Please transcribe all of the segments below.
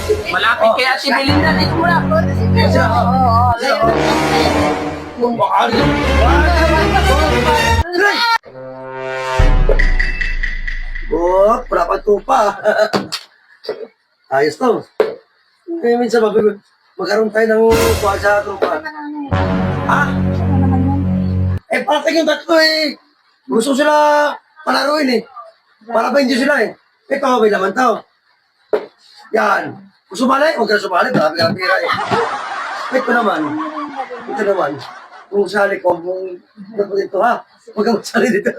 Malapit kay Ate Belinda. Dito muna. Oh, perapat tupa. Ayos to. Minsan magkaroon tayo ng kuwasa trupa. Ha? Parang yung tatlo eh. Gusto sila palaruin eh. Para ba hindi sila eh. Ito, may laman to. Yan. Kung sumali, huwag ka na sumali. Marami ka ng pera eh. Ito naman. Ito naman. Kung sali ko, kung dapat ito ha. Huwag ka magsali dito.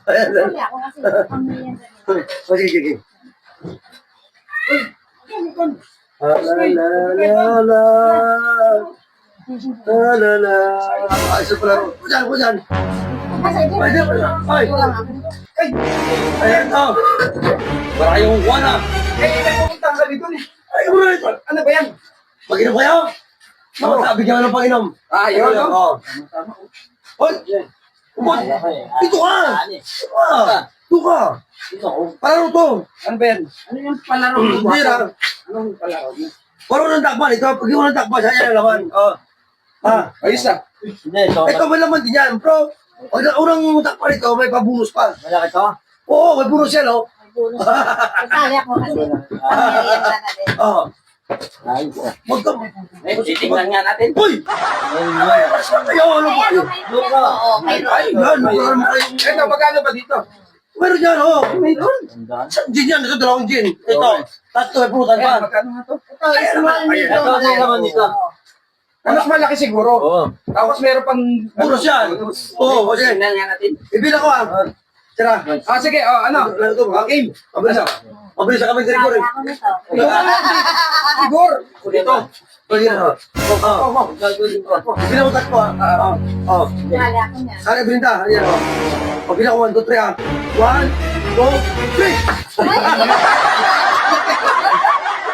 Ayan. Sige, sige. Ay, isa pala. Pujan. Ay. Ayan to. Para yung wala. Pumunta ka dito eh. Ay, muna ito. Ano ba yan? Mag-inom kayo? Bigyan mo ng pag-inom. Yun, no? Oo. Hoy! Ubod! Dito ka! Dito ka! Palaro to! Ano ba yan? Ano yung palaro mo? Hindi na. Anong palaro mo? Parang ng takpan. Ito, pag yung ng takpan, siya yung laman. Ayos ah. Ito, may laman din yan, bro. Pag unang takpan ito, may pabunus pa. Malaki to? Oo, may bonus yan, oh. Kasali ako kasi. Pamilya na din. Oo. Ay, Wag ka. Titignan nga natin. Uy! Ayaw, ano ba? Luka. Oo, mayroon. Ay, gan. Ito, magkano ba dito? Meron yan, oh. Mayroon. Gin yan, ito dalawang gin. Ito, tatlo, may pulutan pa. Magkano nga to? Ito, small nito. Ito, ano naman dito? Mas malaki siguro. Oo. Tapos meron pang... Bonus yan. Oo, kasi. Tingnan nga natin. Ibilang ko, Tira. Sige, ano? Okay. Mabilis ah. Mabilis sa kamay Kasali ko rin. ako nito. Siguro. Dito. Pwede na. Ibilang ko tatlo ah. Kasali ako niya. Sana Brinda. Ayan o. Pabilang ko 1, 2, 3 ah. 1, 2, 3.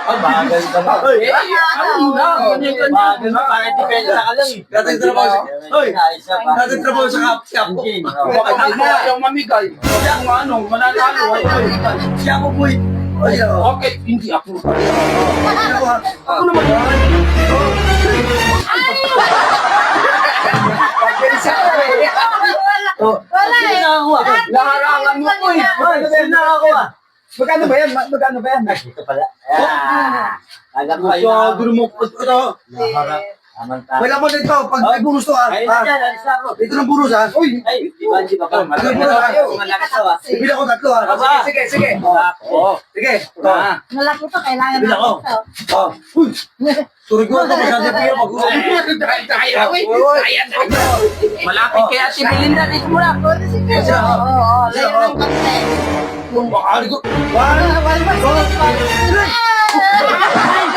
Ang bagal ka ba? Ano na? Bagal mo, parang depensa ka lang eh. Dating trabaho. Hoy! Ayos ka pa. Dating trabaho sa kap. Engine. Bakit hindi ayaw mamigay? Kasi kung ano, mananalo. Siya po boy. Ayan o. Okay, hindi ako. Ako naman. Wala eh. Laharangan mo po eh. Sino ako ah? Magkano ba yan? Magkano ba yan? Dito pala. Alam mo kayo So, na. gulo mo. Ito. Tamang May laman dito. Pag may bonus to ah. Ayun na dyan, alis na ako. Ito ng bonus ah. Uy! Ay, di ba ka? Malaki Malaki na tayo. Malaki to ah. Ibilang ko tatlo ah. Sige, sige. Oo. Sige. Malaki to, kailangan Bilang ko. ito. Uy! Turog mo ito. Masyado piyo. Malapit kay Ate Belinda. Dito muna. Oo, mayroon ng kape. One, two, three.